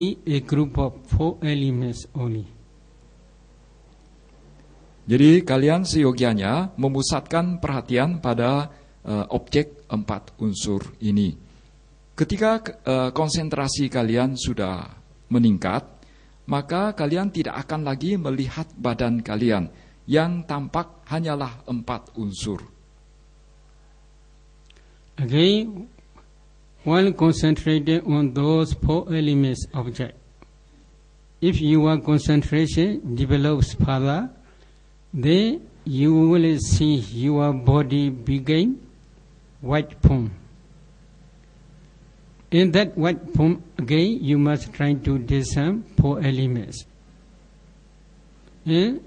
a group of 4 elements only. Jadi kalian seyogianya memusatkan perhatian pada objek 4 unsur ini. Ketika konsentrasi kalian sudah meningkat, maka kalian tidak akan lagi melihat badan kalian, yang tampak hanyalah 4 unsur. Again, while concentrating on those 4 elements object, if your concentration develops further, then you will see your body begin white foam. In that white foam, again, you must try to discern 4 elements. And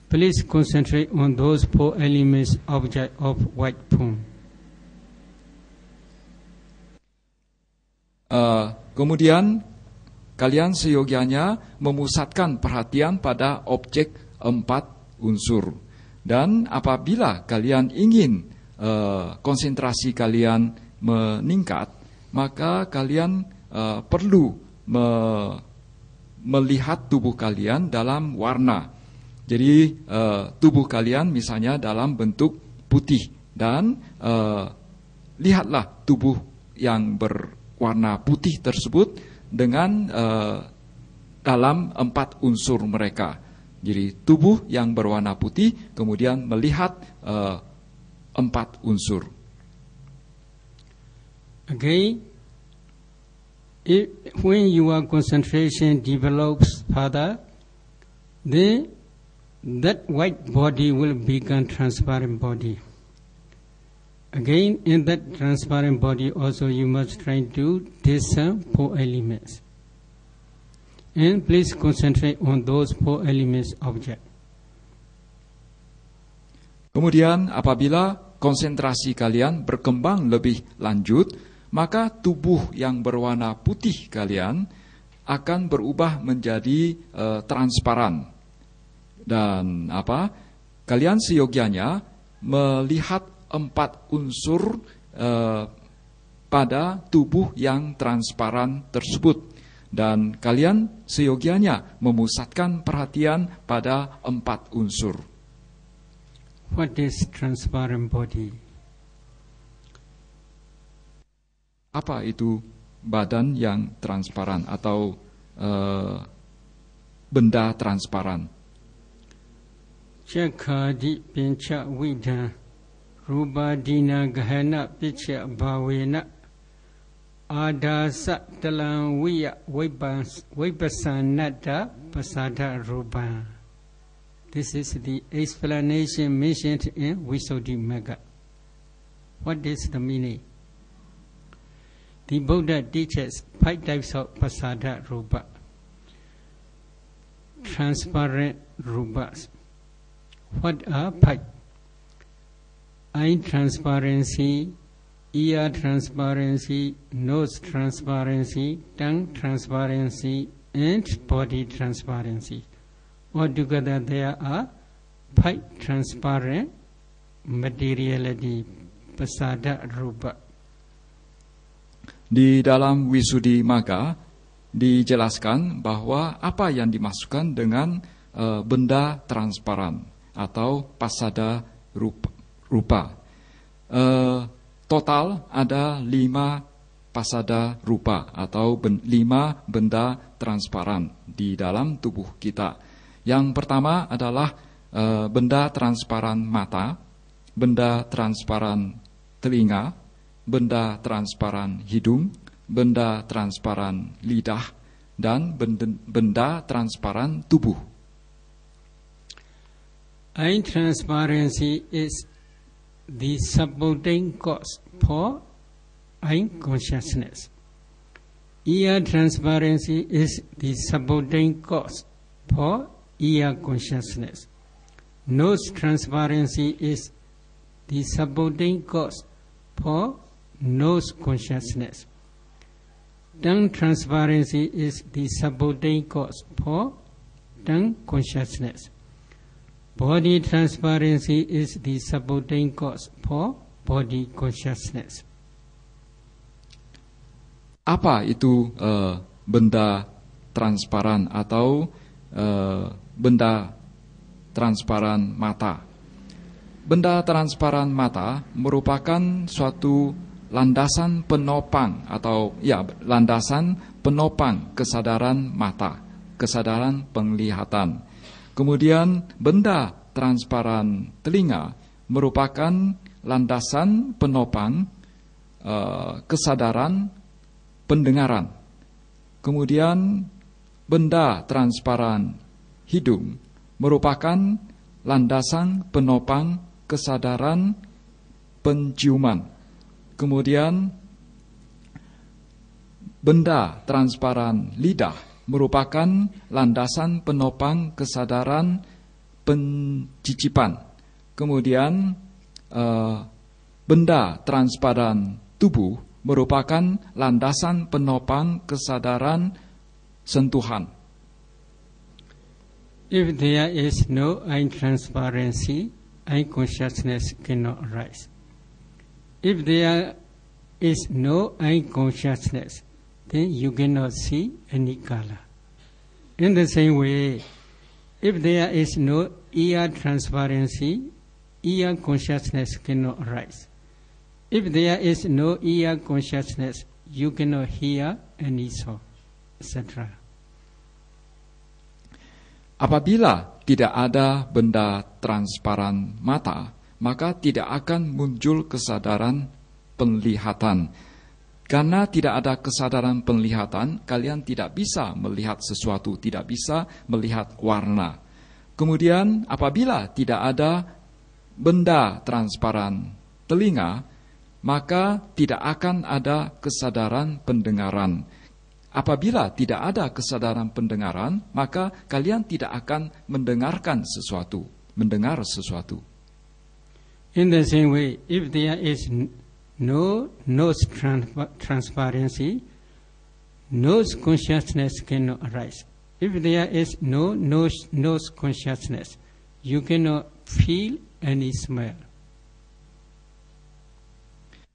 please concentrate on those 4 elements object of white foam. Kemudian kalian seyogianya memusatkan perhatian pada objek 4 unsur. Dan apabila kalian ingin konsentrasi kalian meningkat, maka kalian perlu melihat tubuh kalian dalam warna. Jadi tubuh kalian misalnya dalam bentuk putih, dan lihatlah tubuh yang berwarna putih tersebut dengan dalam 4 unsur mereka. Jadi tubuh yang berwarna putih, kemudian melihat 4 unsur. Again, when your concentration develops further, then that white body will become transparent body. Again, in that transparent body also you must try to discern 4 elements. And please concentrate on those 4 elements object. Kemudian apabila konsentrasi kalian berkembang lebih lanjut, maka tubuh yang berwarna putih kalian akan berubah menjadi transparan. Dan kalian seyogianya melihat 4 unsur pada tubuh yang transparan tersebut. Dan kalian seyogianya memusatkan perhatian pada 4 unsur. What is transparent body? Apa itu badan yang transparan atau benda transparan? Cakhadi pinca wida rubadina gahana picha bawena adasa dalam wiya vipasanada pasada ruba. This is the explanation mentioned in Visuddhimagga. What is the meaning? The Buddha teaches 5 types of pasada rupa. Transparent rupas. What are 5? Eye transparency, ear transparency, nose transparency, tongue transparency, and body transparency. Altogether there are 5 transparent materiality, pasada rupa. Di dalam Visuddhimagga dijelaskan bahwa apa yang dimaksudkan dengan benda transparan atau pasada rupa. Total ada 5 pasada rupa atau 5 benda transparan di dalam tubuh kita. Yang pertama adalah benda transparan mata, benda transparan telinga, benda transparan hidung, benda transparan lidah, dan benda transparan tubuh. Eye transparency is the supporting cause for eye consciousness. Ear transparency is the supporting cause for ear consciousness. Nose transparency is the supporting cause for nose consciousness. Tongue transparency is the supporting cause for tongue consciousness. Body transparency is the supporting cause for body consciousness. Apa itu benda transparan atau benda transparan mata. Benda transparan mata merupakan suatu landasan penopang atau landasan penopang kesadaran mata, kesadaran penglihatan. Kemudian benda transparan telinga merupakan landasan penopang kesadaran pendengaran. Kemudian benda transparan hidung merupakan landasan penopang kesadaran penciuman. Kemudian benda transparan lidah merupakan landasan penopang kesadaran pencicipan. Kemudian benda transparan tubuh merupakan landasan penopang kesadaran sentuhan. If there is no eye transparency, eye consciousness cannot arise. If there is no eye consciousness, then you cannot see any color. In the same way, if there is no ear transparency, ear consciousness cannot arise. If there is no ear consciousness, you cannot hear any sound, etc. Apabila tidak ada benda transparan mata, maka tidak akan muncul kesadaran penglihatan. Karena tidak ada kesadaran penglihatan, kalian tidak bisa melihat sesuatu, tidak bisa melihat warna. Kemudian apabila tidak ada benda transparan telinga, maka tidak akan ada kesadaran pendengaran. Apabila tidak ada kesadaran pendengaran, maka kalian tidak akan mendengarkan sesuatu, mendengar sesuatu. In the same way, if there is no nose transparency, nose consciousness cannot arise. If there is no nose consciousness, you cannot feel any smell.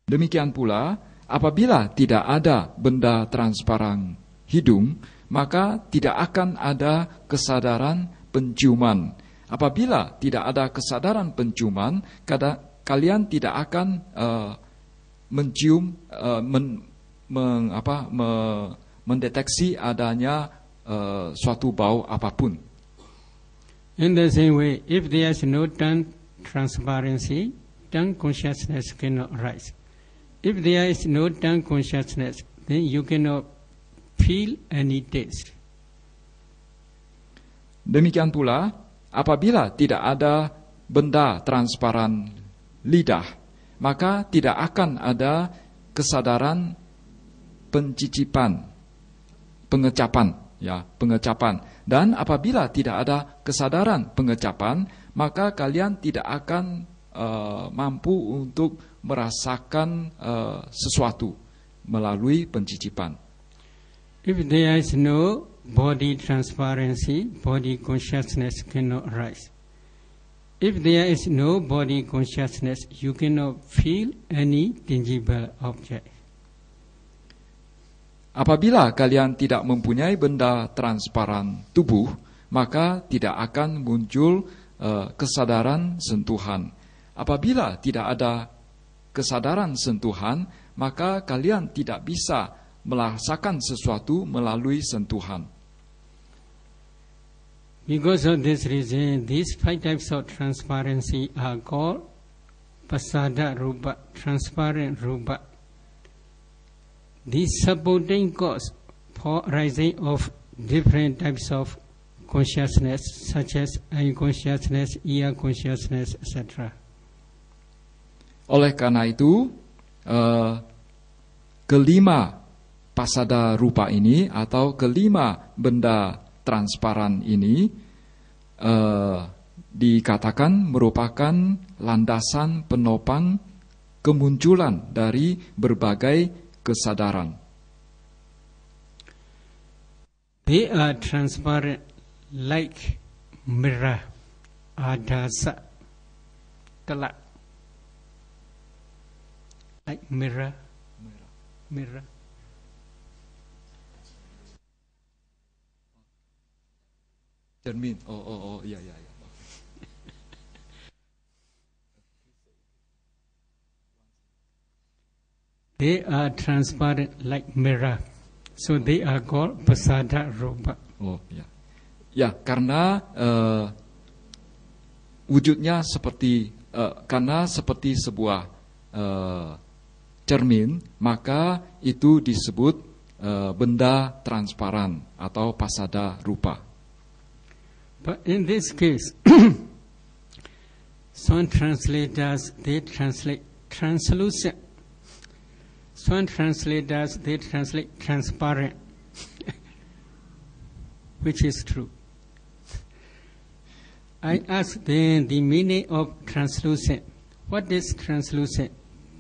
Demikian pula, apabila tidak ada benda transparan hidung, maka tidak akan ada kesadaran penciuman. Apabila tidak ada kesadaran penciuman, kalian tidak akan mencium, mendeteksi adanya suatu bau apapun. In the same way, if there is no tongue transparency, tongue consciousness cannot arise. If there is no tongue consciousness, then you cannot feel any taste. Demikian pula, apabila tidak ada benda transparan lidah, maka tidak akan ada kesadaran pencicipan, pengecapan. Dan apabila tidak ada kesadaran pengecapan, maka kalian tidak akan mampu untuk merasakan sesuatu melalui pencicipan. If there is no body transparency, body consciousness cannot arise. If there is no body consciousness, you cannot feel any tangible object. Apabila kalian tidak mempunyai benda transparan tubuh, maka tidak akan muncul kesadaran sentuhan. Apabila tidak ada kesadaran sentuhan, maka kalian tidak bisa merasakan sesuatu melalui sentuhan. Because of this reason, these 5 types of transparency are called pasada rupa, transparent rupa. These supporting cause for rising of different types of consciousness, such as eye consciousness, ear consciousness, etc. Oleh karena itu, kelima pasada rupa ini atau kelima benda transparan ini dikatakan merupakan landasan penopang kemunculan dari berbagai kesadaran. They are transparent like mirror, adasa, telak. Like mirror. Cermin. Oh, iya. They are transparent like mirror. So they are called pasada rupa. Oh, ya. Ya, karena wujudnya seperti karena seperti sebuah cermin, maka itu disebut benda transparan atau pasada rupa. But in this case, some translators they translate translucent. Some translators they translate transparent, which is true. I asked them the meaning of translucent. What is translucent?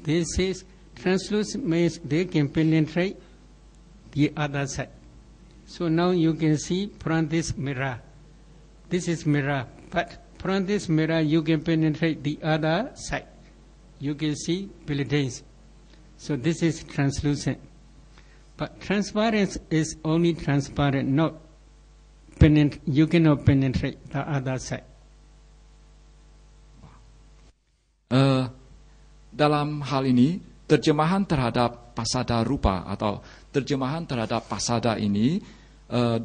They say translucent means they can penetrate the other side. So now you can see from this mirror. This is mirror, but from this mirror you can penetrate the other side. You can see buildings. So this is translucent. But transparent is only transparent, not you cannot penetrate the other side. Dalam hal ini, terjemahan terhadap pasada rupa atau terjemahan terhadap pasada ini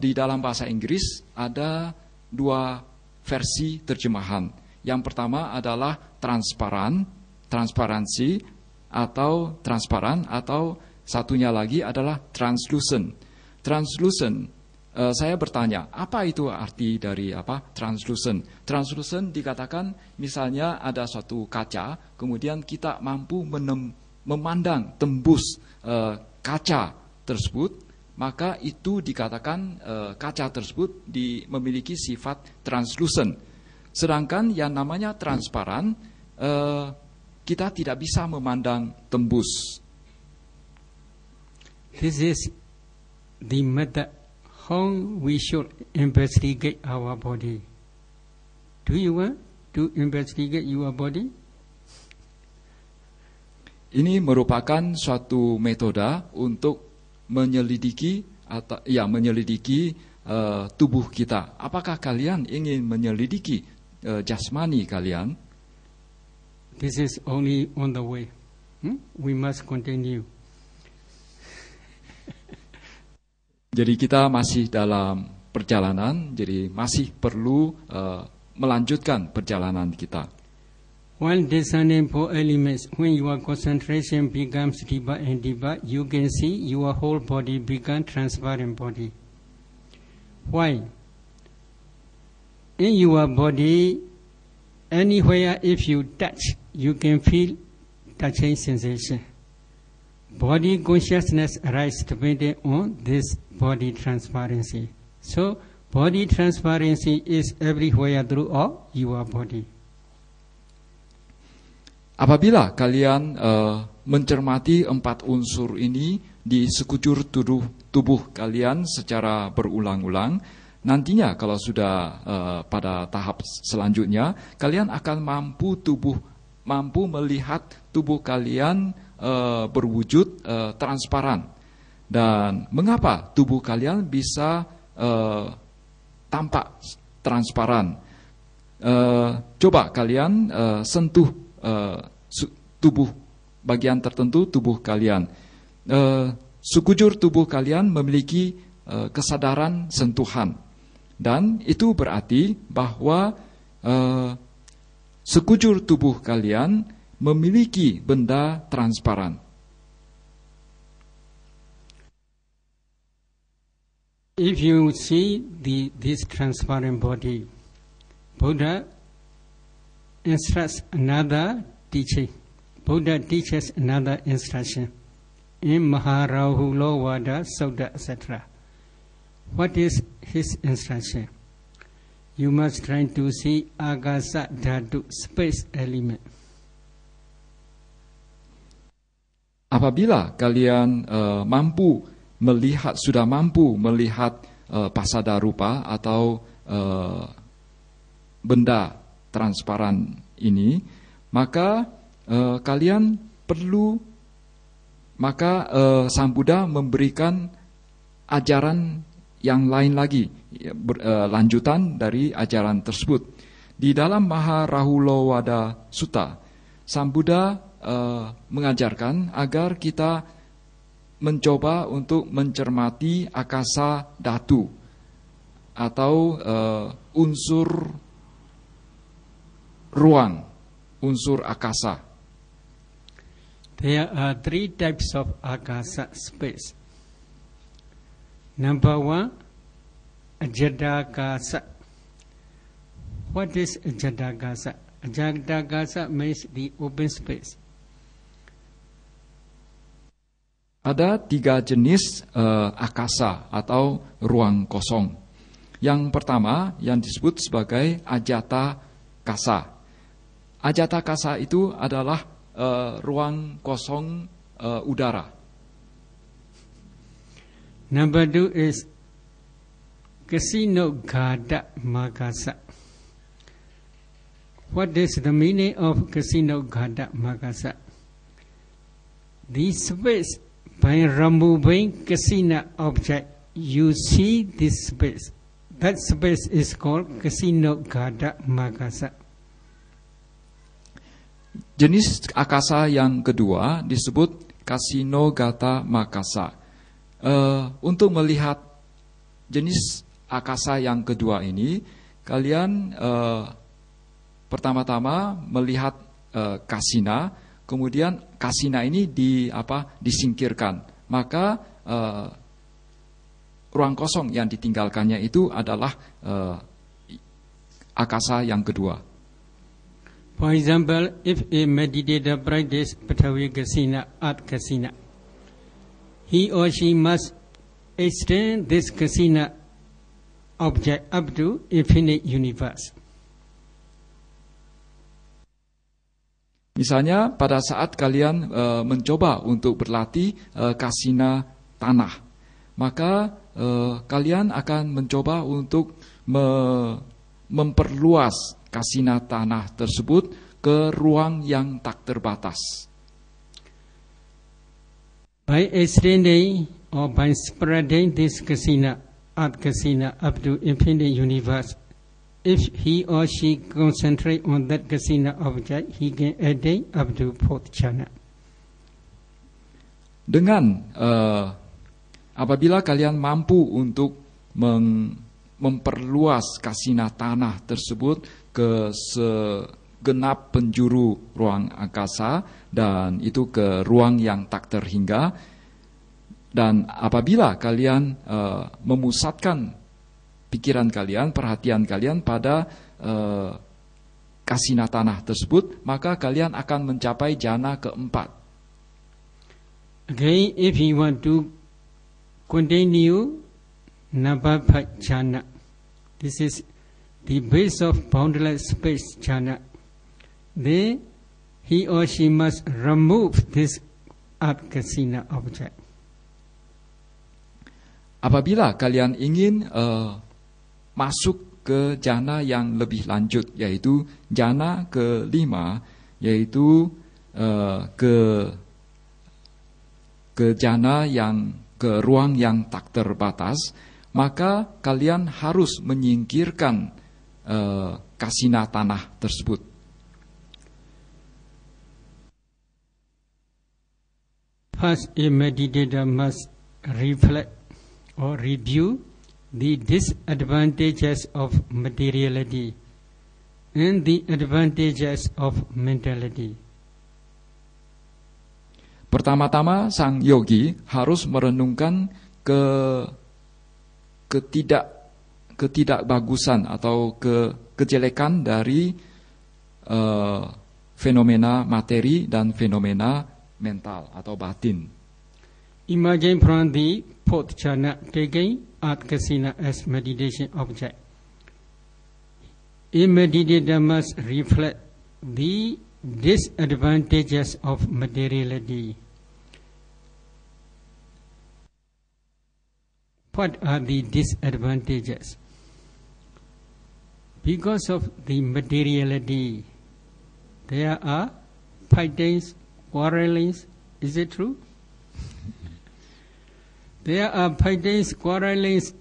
di dalam bahasa Inggris ada dua versi terjemahan. Yang pertama adalah transparansi atau transparan, atau satunya lagi adalah translucent. Translucent, saya bertanya, apa itu arti dari translucent? Translucent dikatakan misalnya ada suatu kaca, kemudian kita mampu memandang tembus kaca tersebut, maka itu dikatakan kaca tersebut memiliki sifat translucent. Sedangkan yang namanya transparan, kita tidak bisa memandang tembus. This is the method how we should investigate our body. Do you want to investigate your body? Ini merupakan suatu metode untuk menyelidiki tubuh kita. Apakah kalian ingin menyelidiki jasmani kalian? This is only on the way. We must continue. Jadi kita masih dalam perjalanan, jadi masih perlu melanjutkan perjalanan kita. While discerning four elements, when your concentration becomes deeper and deeper, you can see your whole body become transparent body. Why? In your body, anywhere if you touch, you can feel touching sensation. Body consciousness arises depending on this body transparency. So, body transparency is everywhere throughout your body. Apabila kalian mencermati empat unsur ini di sekujur tubuh kalian secara berulang-ulang, nantinya kalau sudah pada tahap selanjutnya, kalian akan mampu melihat tubuh kalian berwujud transparan. Dan mengapa tubuh kalian bisa tampak transparan? Coba kalian sentuh tubuh bagian tertentu tubuh kalian. Sekujur tubuh kalian memiliki kesadaran sentuhan, dan itu berarti bahwa sekujur tubuh kalian memiliki benda transparan. If you see this transparent body, Buddha instructs another teaching. Buddha teaches another instruction in Maharahulawada Sutta, etc. What is his instruction? You must try to see Agasa Dhatu, space element. Apabila kalian sudah mampu melihat pasada rupa atau benda transparan ini, maka Sang Buddha memberikan ajaran yang lain lagi, lanjutan dari ajaran tersebut. Di dalam Maharahulawada Sutta, Sang Buddha mengajarkan agar kita mencoba untuk mencermati akasa dhatu atau unsur ruang, unsur akasa. There are three types of akasa space. Number one, Ajadakasa. What is Ajadakasa? Ajadakasa means the open space. Ada 3 jenis akasa atau ruang kosong. Yang pertama yang disebut sebagai ajata kasa. Ajata kasa itu adalah ruang kosong udara. Number 2 is Kasino Gada Makasa. What is the meaning of Kasino Gada Makasa? The space, by removing kasina object, you see this space. That space is called Kasino Gada Makasa. Jenis akasa yang kedua disebut Kasino Gata Makasa. Untuk melihat jenis akasa yang kedua ini, kalian pertama-tama melihat kasina, kemudian kasina ini disingkirkan. Maka ruang kosong yang ditinggalkannya itu adalah akasa yang kedua. For example, if a meditator practices Patavi Kasina at Kasina, he or she must extend this Kasina object up to infinite universe. Misalnya pada saat kalian mencoba untuk berlatih kasina tanah, maka kalian akan mencoba untuk memperluas kasina tanah tersebut ke ruang yang tak terbatas. By extending or by spreading this kasina at kasina up to infinite universe, if he or she concentrate on that kasina object, he can attain up to 4th jhana. Dengan apabila kalian mampu untuk memperluas kasina tanah tersebut ke segenap penjuru ruang angkasa dan itu ke ruang yang tak terhingga, dan apabila kalian memusatkan pikiran kalian, perhatian kalian pada kasina tanah tersebut, maka kalian akan mencapai jhana keempat. Again, if you want to continue Nababha jhana, this is the base of boundless space jhana, then he or she must remove this kasina object. Apabila kalian ingin masuk ke jhana yang lebih lanjut, yaitu jhana ke-5, yaitu ke jhana yang ke ruang yang tak terbatas, maka kalian harus menyingkirkan kasina tanah tersebut. First, a meditator must reflect or review the disadvantages of materiality and the advantages of mentality. Pertama-tama sang yogi harus merenungkan ketidakbagusan atau kejelekan dari fenomena materi dan fenomena mental atau batin. Imagine from the 4th jhana taking at kasina as meditation object. A meditator must reflect the disadvantages of materiality. What are the disadvantages? Because of the materiality, there are fightings, quarrelings. Is it true? There are fightings, quarrelings,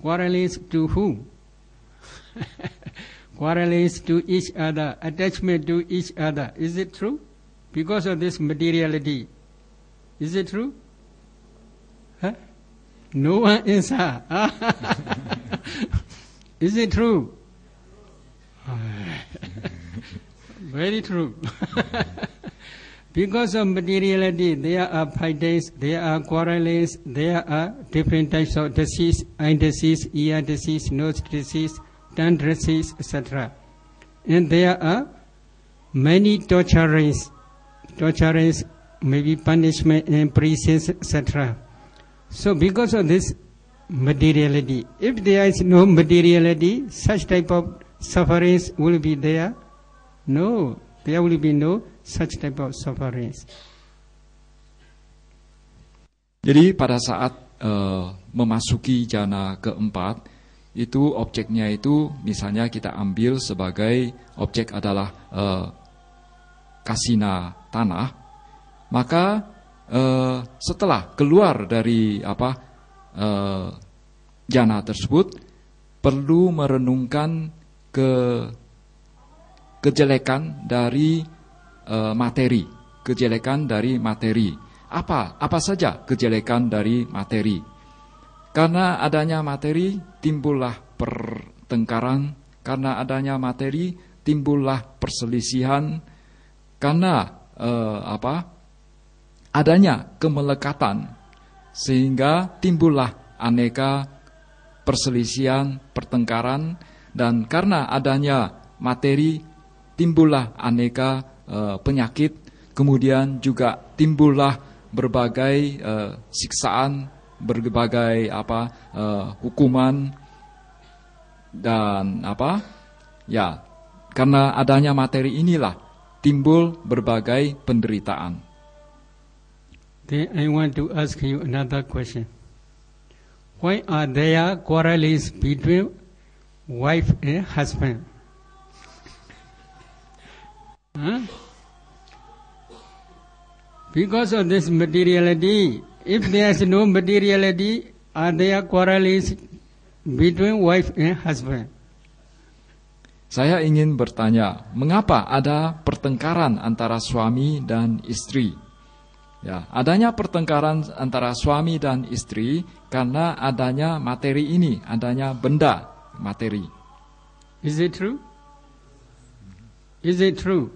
Quarrels to whom? Quarrels to each other, attachment to each other. Is it true? Because of this materiality. Is it true? Huh? No one answer. Is it true? Very true. Because of materiality, there are fights, there are quarrels, there are different types of disease, eye disease, ear disease, nose disease, tongue disease, etc. And there are many torturers, maybe punishment and prisons, etc. So because of this materiality, if there is no materiality, such type of sufferings will be there? No, there will be no such type of sufferings. Jadi pada saat memasuki jana keempat, itu objeknya itu misalnya kita ambil sebagai objek adalah kasina tanah, maka setelah keluar dari jana tersebut perlu merenungkan kejelekan dari materi, kejelekan dari materi. Apa saja kejelekan dari materi? Karena adanya materi timbullah pertengkaran, karena adanya materi timbullah perselisihan, karena adanya kemelekatan sehingga timbullah aneka perselisihan, pertengkaran, dan karena adanya materi timbullah aneka penyakit, kemudian juga timbullah berbagai siksaan, berbagai hukuman, dan karena adanya materi inilah timbul berbagai penderitaan. Then I want to ask you another question. Why are there quarrels between wife and husband? Huh? Because of this materiality. If there is no materiality, are there quarrels between wife and husband? Saya ingin bertanya, mengapa ada pertengkaran antara suami dan istri? Ya, adanya pertengkaran antara suami dan istri karena adanya materi ini, adanya benda materi. Is it true? Is it true?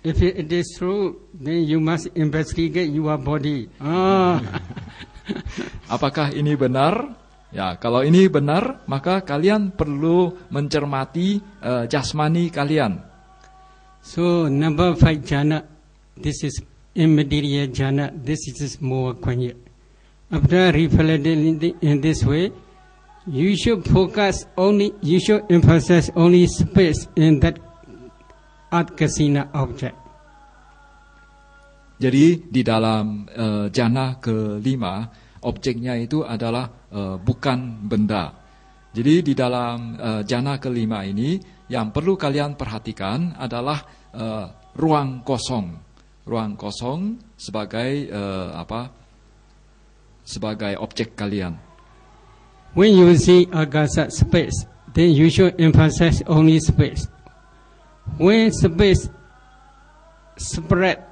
If it is true, then you must investigate your body. Apakah ini benar? Ya, kalau ini benar, maka kalian perlu mencermati jasmani kalian. So number 5 jhana, this is immaterial jhana. This is more quiet. After reflecting in this way, you should emphasize only space in that Adgasina object. Jadi di dalam jana kelima, objeknya itu adalah bukan benda. Jadi di dalam jana kelima ini yang perlu kalian perhatikan adalah ruang kosong. Ruang kosong sebagai sebagai objek kalian. When you see agasa space, then you should emphasize only space. When space spread,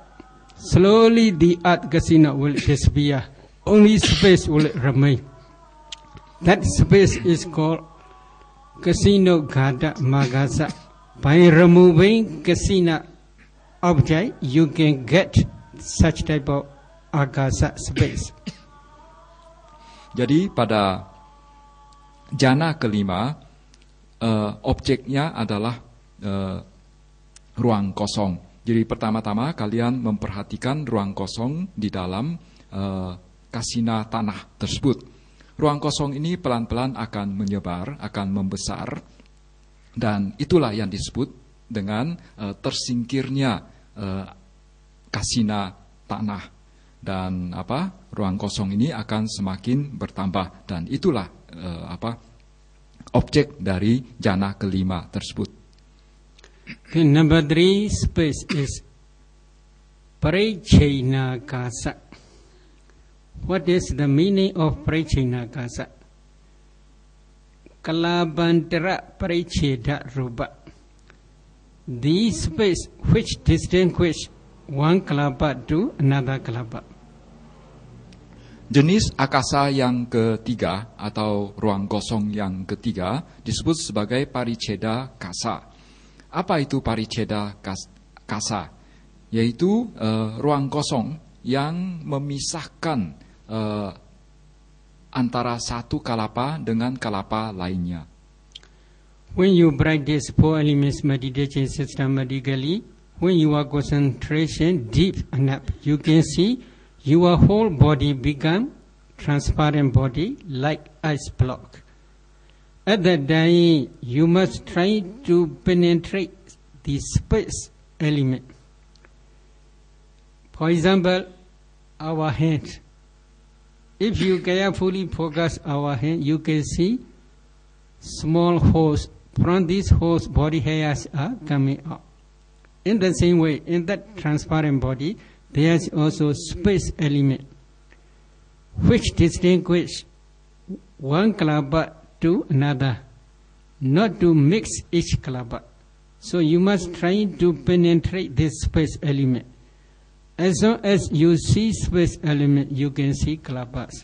slowly the Adgasina will disappear. Only space will remain. That space is called Kasino Gada Magasa. By removing Kasina object, you can get such type of Agasa space. Jadi pada jana kelima, objeknya adalah ruang kosong. Jadi pertama-tama kalian memperhatikan ruang kosong di dalam kasina tanah tersebut. Ruang kosong ini pelan-pelan akan menyebar, akan membesar, dan itulah yang disebut dengan tersingkirnya kasina tanah. Dan ruang kosong ini akan semakin bertambah, dan itulah objek dari jana kelima tersebut. Okay, number 3 space is Parichinakasa. What is the meaning of Parichinakasa? kalabantara paricheda rupa. The space which distinguish one kalapa to another kalapa. Jenis akasa yang ketiga atau ruang kosong yang ketiga disebut sebagai pariceda kasa. Apa itu pariceda kasa? Yaitu ruang kosong yang memisahkan antara satu kalapa dengan kalapa lainnya. When you practice four elements meditation systematically, when your concentration deep enough, you can see your whole body become transparent body like ice block. At that time, you must try to penetrate the space element. For example, our hand. If you carefully focus our hand, you can see small holes. From these holes, body hairs are coming out. In the same way, in that transparent body, there is also space element, which distinguish one kalapa to another, not to mix each kalapa. So you must try to penetrate this space element. As long as you see space element, you can see kalapas.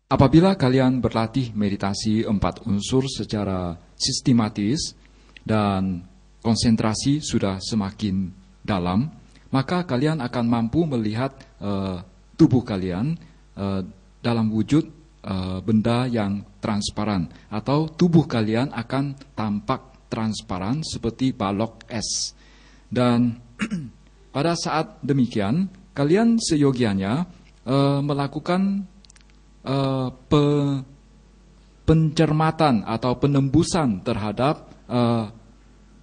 Apabila kalian berlatih meditasi 4 unsur secara sistematis dan konsentrasi sudah semakin dalam, maka kalian akan mampu melihat tubuh kalian dalam wujud benda yang transparan, atau tubuh kalian akan tampak transparan seperti balok es. Dan pada saat demikian, kalian seyogianya melakukan pencermatan atau penembusan terhadap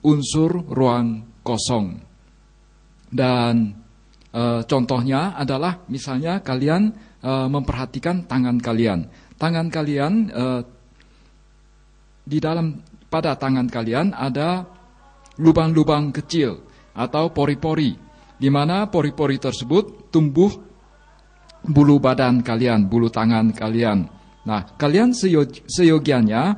unsur ruang kosong. Dan contohnya adalah misalnya kalian memperhatikan tangan kalian. Tangan kalian di dalam pada tangan kalian ada lubang-lubang kecil atau pori-pori, di mana pori-pori tersebut tumbuh bulu badan kalian, bulu tangan kalian. Nah, kalian seyogianya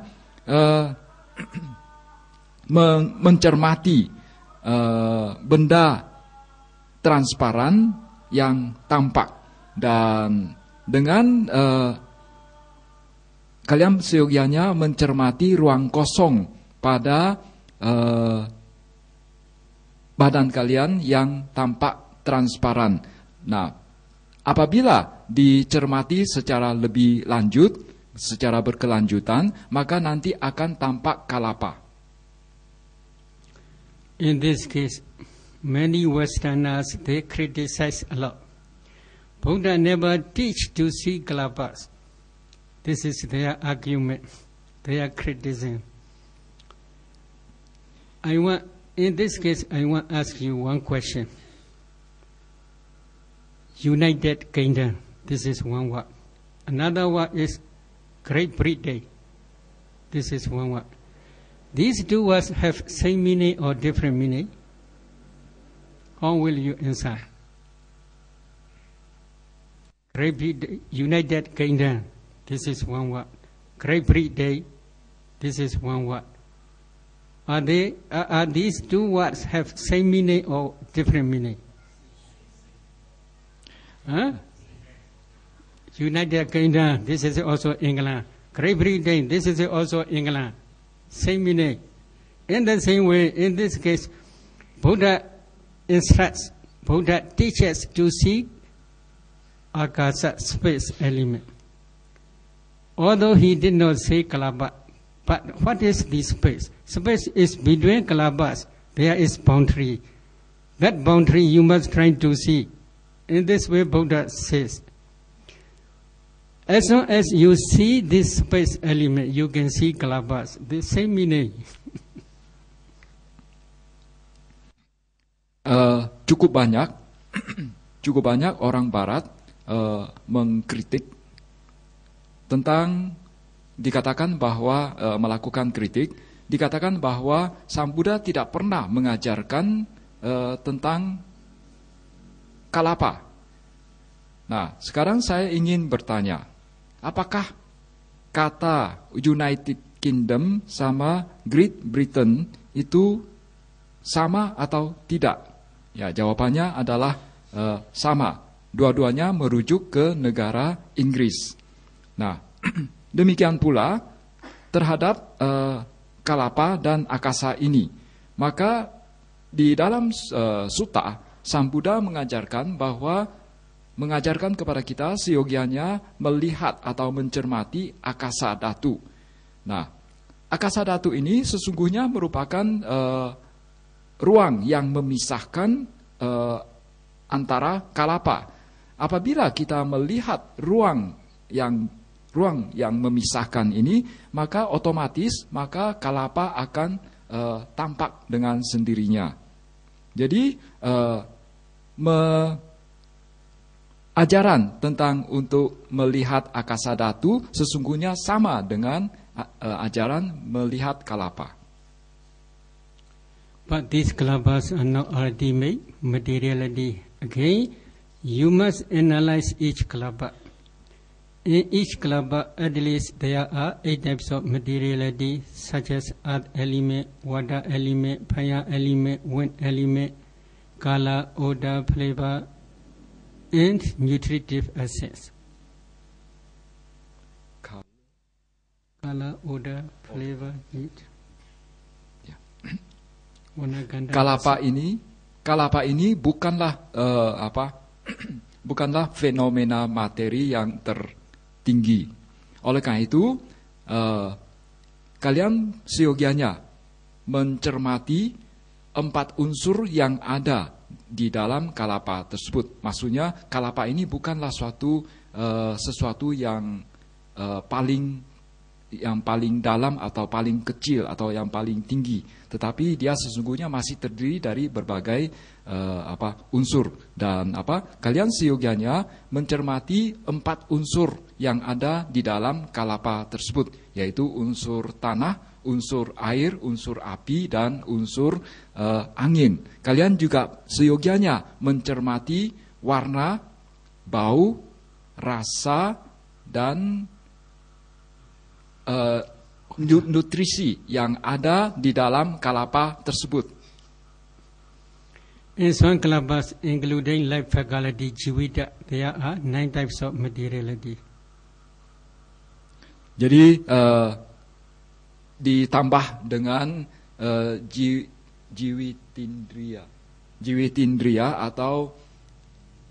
mencermati benda transparan yang tampak, dan dengan kalian seyogianya mencermati ruang kosong pada badan kalian yang tampak transparan. Nah, apabila dicermati secara lebih lanjut, secara berkelanjutan, maka nanti akan tampak kalapa. In this case, many Westerners, they criticize a lot. Buddha never teach to see kalapas. This is their argument, their criticism. In this case, I want to ask you one question. United Kingdom, this is one word. Another word is Great Britain. This is one word. These two words have same meaning or different meaning? How will you answer? Great Britain, United Kingdom, this is one word. Great Britain, this is one word. Are these two words have same meaning or different meaning? Huh? United Kingdom, this is also England. Great Britain, this is also England. Same meaning. In the same way, in this case, Buddha instructs, Buddha teaches to see akasa, space element. Although he did not say kalapa, but what is this space? Space is between kalabas. There is boundary. That boundary you must try to see. In this way, Buddha says, as long as you see this space element, you can see kalabas. The same meaning. Cukup banyak orang Barat mengkritik tentang, dikatakan bahwa melakukan kritik, dikatakan bahwa Sang Buddha tidak pernah mengajarkan tentang kalapa. Nah, sekarang saya ingin bertanya, apakah kata United Kingdom sama Great Britain itu sama atau tidak? Ya, jawabannya adalah sama. Dua-duanya merujuk ke negara Inggris. Nah, demikian pula terhadap Kalapa dan Akasa ini. Maka di dalam sutta, Sang Buddha mengajarkan kepada kita seyogianya melihat atau mencermati Akasa Dhatu. Nah, Akasa Dhatu ini sesungguhnya merupakan ruang yang memisahkan antara Kalapa. Apabila kita melihat ruang yang memisahkan ini, maka otomatis Kalapa akan tampak dengan sendirinya. Jadi ajaran tentang untuk melihat Akasa Dhatu sesungguhnya sama dengan ajaran melihat Kalapa. But these Kalapas are not ultimate materiality. Again, you must analyze each Kalapa. In each Kalapa, at least there are 8 types of materiality, such as earth element, water element, fire element, wind element, color, odor, flavor, and nutritive assets. Color, odor, flavor, heat. Kalapa ini bukanlah bukanlah fenomena materi yang tertinggi. Oleh karena itu, kalian seyogianya mencermati 4 unsur yang ada di dalam Kalapa tersebut. Maksudnya Kalapa ini bukanlah sesuatu yang paling dalam atau paling kecil atau yang paling tinggi, tetapi dia sesungguhnya masih terdiri dari berbagai unsur. Dan kalian seyogianya mencermati 4 unsur yang ada di dalam Kalapa tersebut, yaitu unsur tanah, unsur air, unsur api, dan unsur angin. Kalian juga seyogianya mencermati warna, bau, rasa, dan nutrisi yang ada di dalam Kalapa tersebut. In some Kalapas, including life faculty, Jivita, there are 9 types of materiality. Jadi ditambah dengan jiwitindriya atau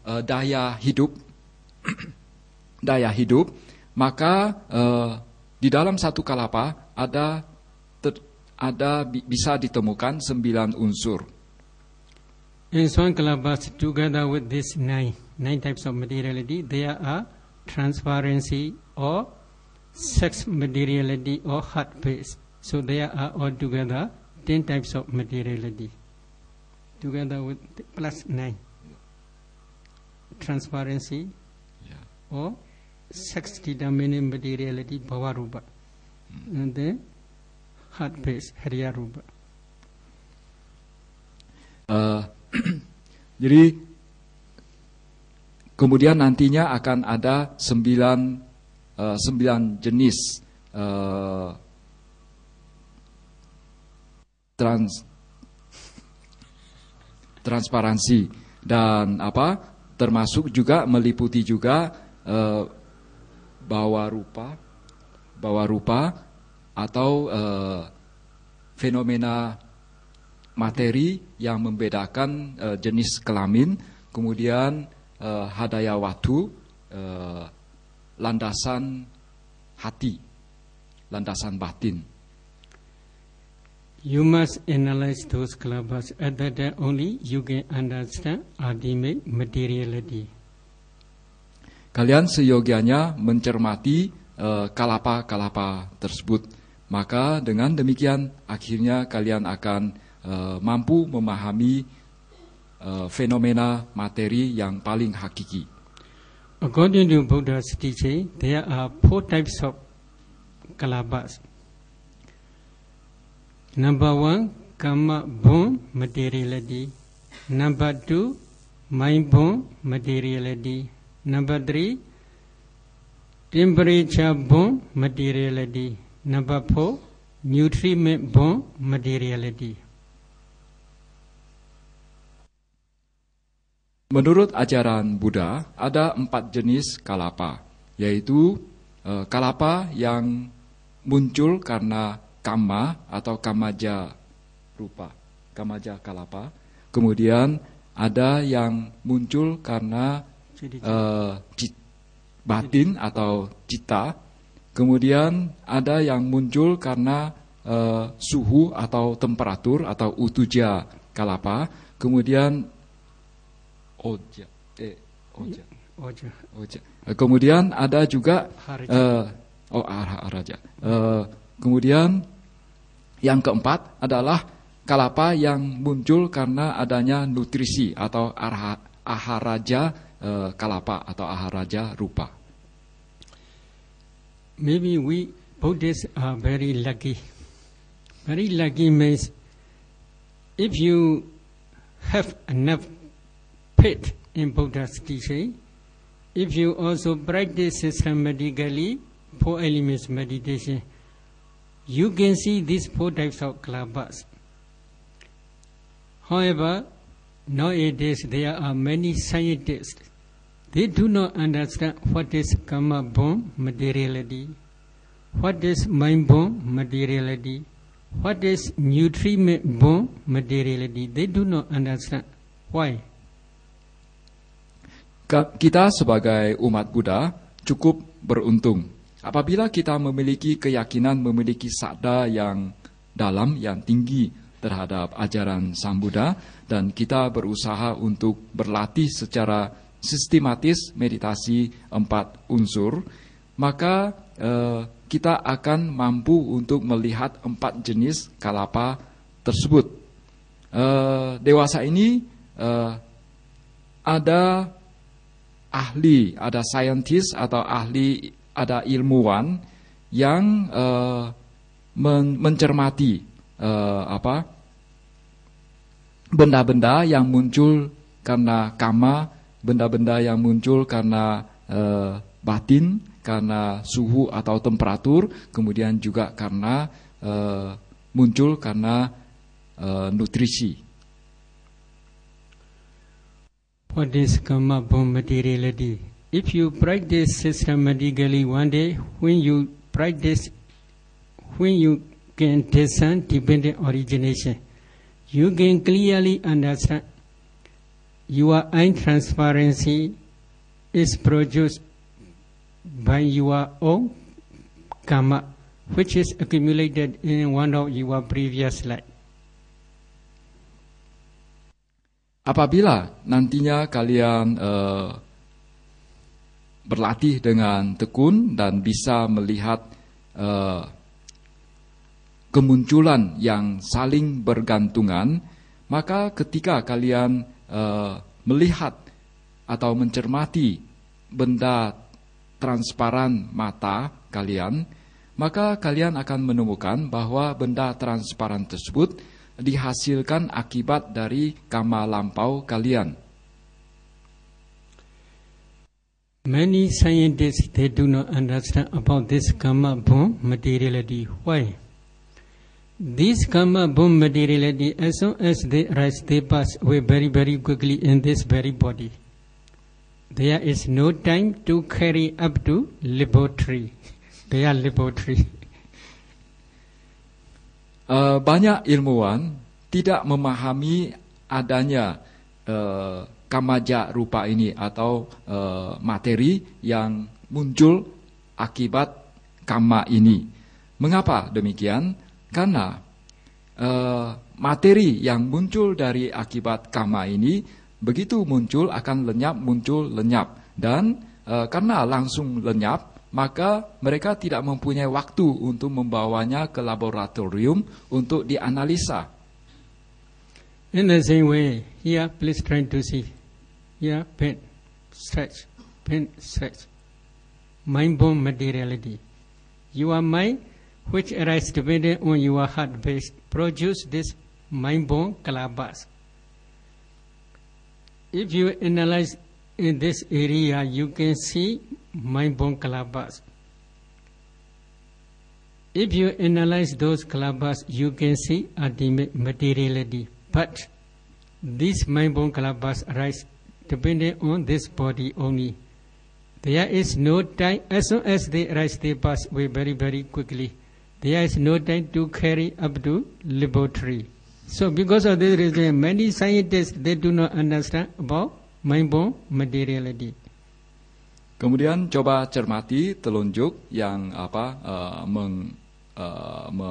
daya hidup, maka di dalam satu Kalapa bisa ditemukan 9 unsur. In some Kalapas, together with these 9 types of materiality, there are transparency or sex materiality or heart phase. So there are altogether 10 types of materiality. Together with plus 9. Transparency or sex determining materiality, bhava rupa, and then heart phase, hariya rupa. Jadi kemudian nantinya akan ada 9 jenis transparansi, dan termasuk juga meliputi juga bhawa rupa atau fenomena materi yang membedakan jenis kelamin, kemudian hadaya watu, landasan hati, landasan batin. You must analyze those Kalapas. At that time only you can understand ultimate materiality. Kalian seyogianya mencermati Kalapa-Kalapa tersebut. Maka dengan demikian akhirnya kalian akan mampu memahami fenomena materi yang paling hakiki. According to Buddha's teaching, there are 4 types of Kalapas. Number 1, karma-born materiality. Number 2, mind-born materiality. Number 3, temperature born materiality. Number 4, nutriment born materiality. Menurut ajaran Buddha, ada 4 jenis kalapa, yaitu kalapa yang muncul karena kama atau kamaja rupa, kamaja kalapa. Kemudian ada yang muncul karena batin atau cita. Kemudian ada yang muncul karena suhu atau temperatur atau utuja kalapa. Kemudian oja. Kemudian ada juga araja. Kemudian yang keempat adalah kalapa yang muncul karena adanya nutrisi atau aharaja kalapa atau aharaja rupa. Maybe we Buddhists are very lucky. Very lucky means if you have enough faith in Buddha's teaching, if you also practice systematically 4 elements meditation, you can see these 4 types of kalapas. However, nowadays there are many scientists. They do not understand what is karma-born materiality, what is mind-born materiality, what is nutriment-born materiality. They do not understand. Why? Kita sebagai umat Buddha cukup beruntung apabila kita memiliki keyakinan, memiliki sadar yang dalam, yang tinggi terhadap ajaran Sang Buddha, dan kita berusaha untuk berlatih secara sistematis meditasi 4 unsur, maka kita akan mampu untuk melihat 4 jenis kalapa tersebut. Dewasa ini ada ahli, ada saintis atau ahli, ada ilmuwan yang mencermati benda-benda yang muncul karena kama, benda-benda yang muncul karena batin, karena suhu atau temperatur, kemudian juga karena muncul karena nutrisi. What is karma-born materiality? If you practice systematically one day, when you can discern dependent origination, you can clearly understand your untransparency is produced by your own karma, which is accumulated in one of your previous life. Apabila nantinya kalian berlatih dengan tekun dan bisa melihat kemunculan yang saling bergantungan, maka ketika kalian melihat atau mencermati benda transparan mata kalian, maka kalian akan menemukan bahwa benda transparan tersebut dihasilkan akibat dari karma lampau kalian. Many scientists, they do not understand about this karma-born materiality. Why? This karma-born materiality, as soon as they rise, they pass away very, very quickly in this very body. There is no time to carry up to laboratory. They are laboratory. Banyak ilmuwan tidak memahami adanya kamaja rupa ini atau materi yang muncul akibat kama ini. Mengapa demikian? Karena materi yang muncul dari akibat kama ini begitu muncul akan lenyap, muncul lenyap, dan karena langsung lenyap, maka mereka tidak mempunyai waktu untuk membawanya ke laboratorium untuk dianalisa. In the same way, here please try to see. Here, pain, stretch, mind-born materiality. Your mind, which arises dependent on your heart base, produce this mind-born kalapas. If you analyze in this area, you can see mind-born kalabas. If you analyze those kalabas, you can see ultimate materiality. But these mind-born kalabas arise depending on this body only. There is no time, as soon as they arise, they pass away very, very quickly. There is no time to carry up to laboratory. So because of this reason, many scientists, they do not understand about mind-born materiality. Kemudian coba cermati telunjuk yang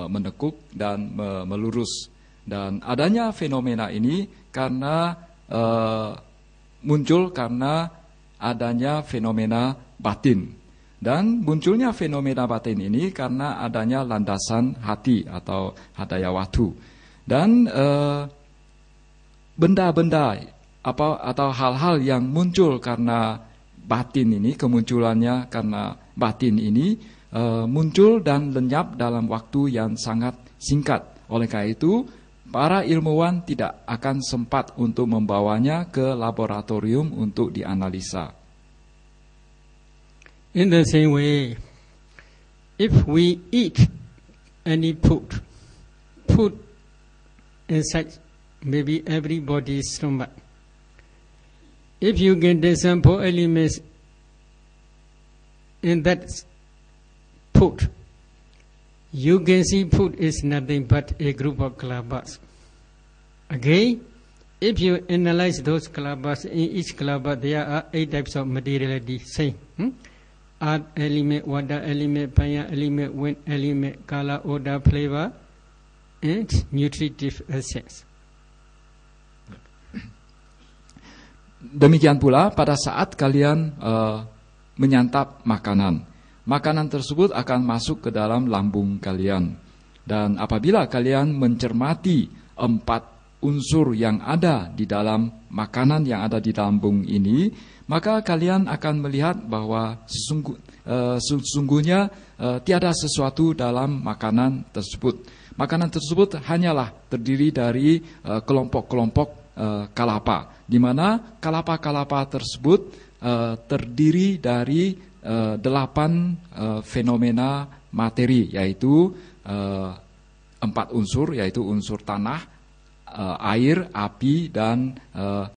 menekuk dan melurus. Dan adanya fenomena ini karena muncul karena adanya fenomena batin. Dan munculnya fenomena batin ini karena adanya landasan hati atau hadaya watu. Dan benda-benda atau hal-hal yang muncul karena batin ini, kemunculannya karena batin ini muncul dan lenyap dalam waktu yang sangat singkat. Oleh karena itu, para ilmuwan tidak akan sempat untuk membawanya ke laboratorium untuk dianalisa. In the same way, if we eat any food inside maybe everybody's stomach, if you get some four elements in that food, you can see food is nothing but a group of kalabas. Again, if you analyze those kalabas, in each kalabas there are 8 types of materiality. Same. Earth element, water element, fire element, wind element, color, odor, flavor, and nutritive essence. Demikian pula pada saat kalian menyantap makanan, makanan tersebut akan masuk ke dalam lambung kalian. Dan apabila kalian mencermati 4 unsur yang ada di dalam makanan yang ada di lambung ini, maka kalian akan melihat bahwa sesungguhnya tiada sesuatu dalam makanan tersebut. Makanan tersebut hanyalah terdiri dari kelompok-kelompok kalapa, di mana kalapa-kalapa tersebut terdiri dari 8 fenomena materi, yaitu 4 unsur, yaitu unsur tanah, air, api, dan